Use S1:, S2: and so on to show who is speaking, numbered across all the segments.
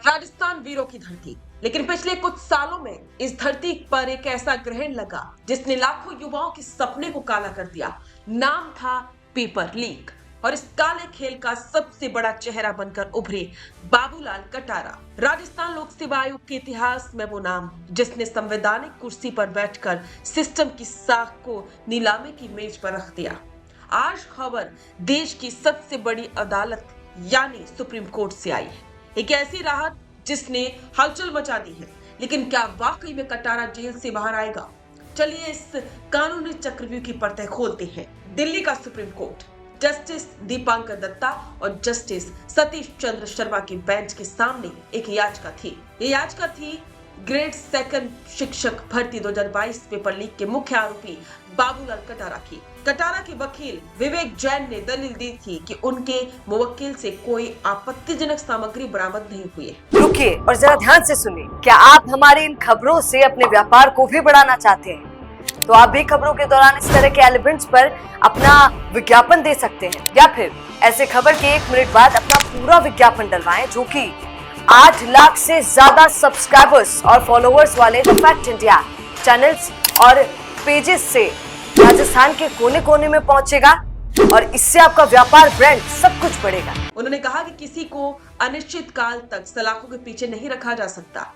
S1: राजस्थान वीरों की धरती, लेकिन पिछले कुछ सालों में इस धरती पर एक ऐसा ग्रहण लगा जिसने लाखों युवाओं के सपने को काला कर दिया। नाम था पेपर लीक और इस काले खेल का सबसे बड़ा चेहरा बनकर उभरे बाबूलाल कटारा। राजस्थान लोक सेवा आयोग के इतिहास में वो नाम जिसने संवैधानिक कुर्सी पर बैठकर सिस्टम की साख को नीलामी की मेज पर रख दिया। आज खबर देश की सबसे बड़ी अदालत यानी सुप्रीम कोर्ट से आई है। एक ऐसी राहत जिसने हलचल मचा दी है, लेकिन क्या वाकई में कटारा जेल से बाहर आएगा? चलिए इस कानूनी चक्रव्यूह की परतें खोलते हैं। दिल्ली का supreme court justice Dipankar Datta और जस्टिस सतीश चंद्र शर्मा की बेंच के सामने एक याचिका थी। ये याचिका थी ग्रेड सेकंड शिक्षक भर्ती 2022 पेपर लीक के मुख्य आरोपी बाबूलाल कटारा की। कटारा के वकील विवेक जैन ने दलील दी थी कि उनके मुवक्किल से कोई आपत्तिजनक सामग्री बरामद नहीं हुई है।
S2: रुकिए और जरा ध्यान से सुनिए। क्या आप हमारी इन खबरों से अपने व्यापार को भी बढ़ाना चाहते हैं? तो आप भी खबरों के दौरान इस तरह के एलिमेंट्स पर अपना विज्ञापन दे सकते हैं, या फिर ऐसे खबर के 1 मिनट बाद अपना पूरा विज्ञापन डलवाएं, जो कि 8 लाख से ज्यादा सब्सक्राइबर्स और फॉलोअर्स वाले द फैक्ट इंडिया चैनल्स और पेजेस से राजस्थान के कोने कोने में पहुंचेगा और इससे आपका व्यापार, ब्रांड सब कुछ बढ़ेगा।
S1: उन्होंने कहा कि किसी को अनिश्चित काल तक सलाखों के पीछे नहीं रखा जा सकता।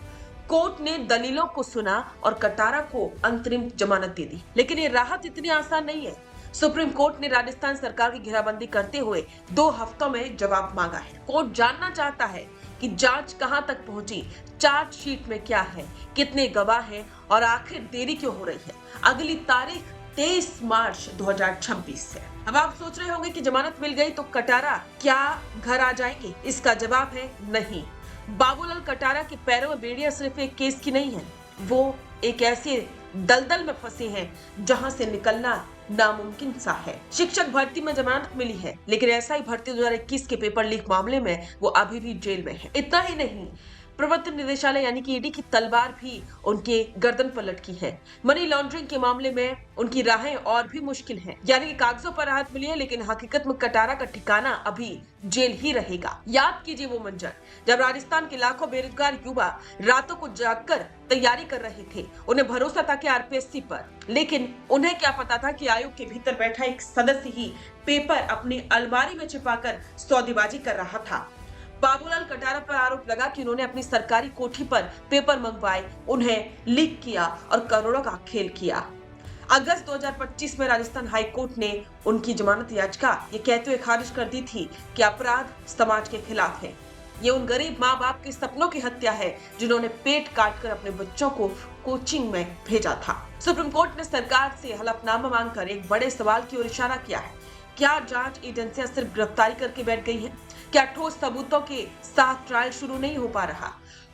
S1: कोर्ट ने दलीलों को सुना और कटारा को अंतरिम जमानत दे दी, लेकिन ये राहत इतनी आसान नहीं है। सुप्रीम कोर्ट ने राजस्थान सरकार की घेराबंदी करते हुए 2 हफ्तों में जवाब मांगा है। कोर्ट जानना चाहता है कि जांच कहां तक पहुंची, चार्जशीट में क्या है, कितने गवाह हैं और आखिर देरी क्यों हो रही है। अगली तारीख 23 मार्च 2026 है। अब आप सोच रहे होंगे कि जमानत मिल गई तो कटारा क्या घर आ जाएंगे? इसका जवाब है नहीं। बाबूलाल कटारा के पैरों में बेड़ियां सिर्फ एक केस की नहीं है, वो एक ऐसे दलदल में फंसे हैं जहां से निकलना नामुमकिन सा है। शिक्षक भर्ती में जमानत मिली है, लेकिन ऐसा ही भर्ती 2021 के पेपर लीक मामले में वो अभी भी जेल में है। इतना ही नहीं, प्रवर्तन निदेशालय यानी कि ईडी की तलवार भी उनके गर्दन पर लटकी है। मनी लॉन्ड्रिंग के मामले में उनकी राहें और भी मुश्किल हैं। यानी कि कागजों पर राहत मिली है, लेकिन हकीकत में कटारा का ठिकाना अभी जेल ही रहेगा। याद कीजिए वो मंजर जब राजस्थान के लाखों बेरोजगार युवा रातों को जागकर तैयारी कर रहे थे। उन्हें भरोसा था कि आरपीएससी पर, लेकिन उन्हें क्या पता था कि आयोग के भीतर बैठा एक सदस्य ही पेपर अपनी अलमारी में छिपाकर सौदेबाजी कर रहा था। बाबूलाल कटारा पर आरोप लगा कि उन्होंने अपनी सरकारी कोठी पर पेपर मंगवाए, उन्हें लीक किया और करोड़ों का खेल किया। अगस्त 2025 में राजस्थान हाई कोर्ट ने उनकी जमानत याचिका ये कहते हुए खारिज कर दी थी कि अपराध समाज के खिलाफ है। ये उन गरीब माँ बाप के सपनों की हत्या है जिन्होंने पेट काटकर अपने बच्चों को कोचिंग में भेजा था। सुप्रीम कोर्ट ने सरकार से हलफनामा मांगकर एक बड़े सवाल की ओर इशारा किया है। क्या जांच एजेंसियां सिर्फ गिरफ्तारी करके बैठ गई हैं? क्या ठोस सबूतों के साथ ट्रायल शुरू नहीं हो पा रहा?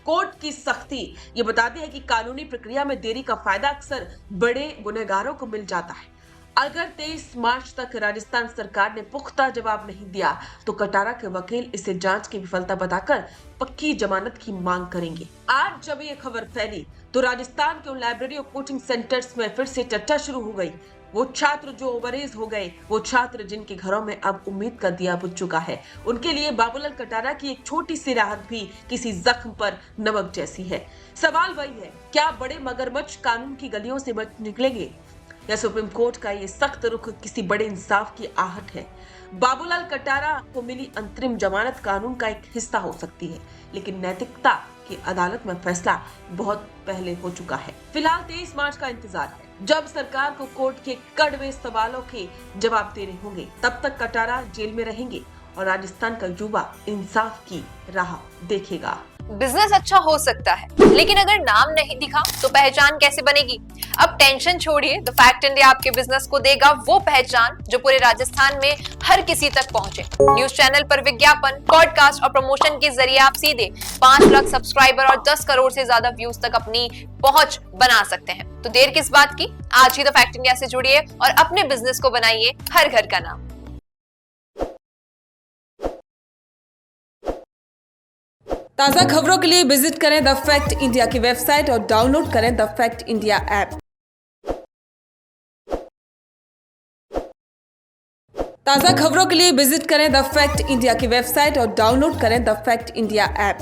S1: कोर्ट की सख्ती ये बताती है कि कानूनी प्रक्रिया में देरी का फायदा अक्सर बड़े गुनहगारों को मिल जाता है। अगर 23 मार्च तक राजस्थान सरकार ने पुख्ता जवाब नहीं दिया तो कटारा के वकील इसे जांच की विफलता बताकर पक्की जमानत की मांग करेंगे। आज जब ये खबर फैली तो राजस्थान के उन लाइब्रेरी और कोचिंग सेंटर्स में फिर से चर्चा शुरू हो गई। वो छात्र जो ओवरएज हो गए, वो छात्र जिनके घरों में अब उम्मीद का दिया बुझ चुका है, उनके लिए बाबूलाल कटारा की एक छोटी सी राहत भी किसी जख्म पर नमक जैसी है। सवाल वही है, क्या बड़े मगरमच्छ कानून की गलियों से बच निकलेंगे या सुप्रीम कोर्ट का ये सख्त रुख किसी बड़े इंसाफ की आहट है? बाबूलाल कटारा को मिली अंतरिम जमानत कानून का एक हिस्सा हो सकती है, लेकिन नैतिकता की अदालत में फैसला बहुत पहले हो चुका है। फिलहाल 23 मार्च का इंतजार है, जब सरकार को कोर्ट के कड़वे सवालों के जवाब देने होंगे। तब तक कटारा जेल में रहेंगे और राजस्थान का युवा इंसाफ की राह देखेगा।
S3: बिजनेस अच्छा हो सकता है, लेकिन अगर नाम नहीं दिखा तो पहचान कैसे बनेगी? अब टेंशन छोड़िए, द फैक्ट इंडिया आपके बिजनेस को देगा वो पहचान जो पूरे राजस्थान में हर किसी तक पहुंचे। न्यूज चैनल पर विज्ञापन, पॉडकास्ट और प्रमोशन के जरिए आप सीधे 5 लाख सब्सक्राइबर और 10 करोड़ से ज्यादा व्यूज तक अपनी पहुंच बना सकते हैं। तो देर किस बात की, आज ही द फैक्ट इंडिया से जुड़िए और अपने बिजनेस को बनाइए हर घर का नाम।
S1: ताज़ा खबरों के लिए विजिट करें द फैक्ट इंडिया की वेबसाइट और डाउनलोड करें द फैक्ट इंडिया ऐप। ताज़ा खबरों के लिए विजिट करें द फैक्ट इंडिया की वेबसाइट और डाउनलोड करें द फैक्ट इंडिया ऐप।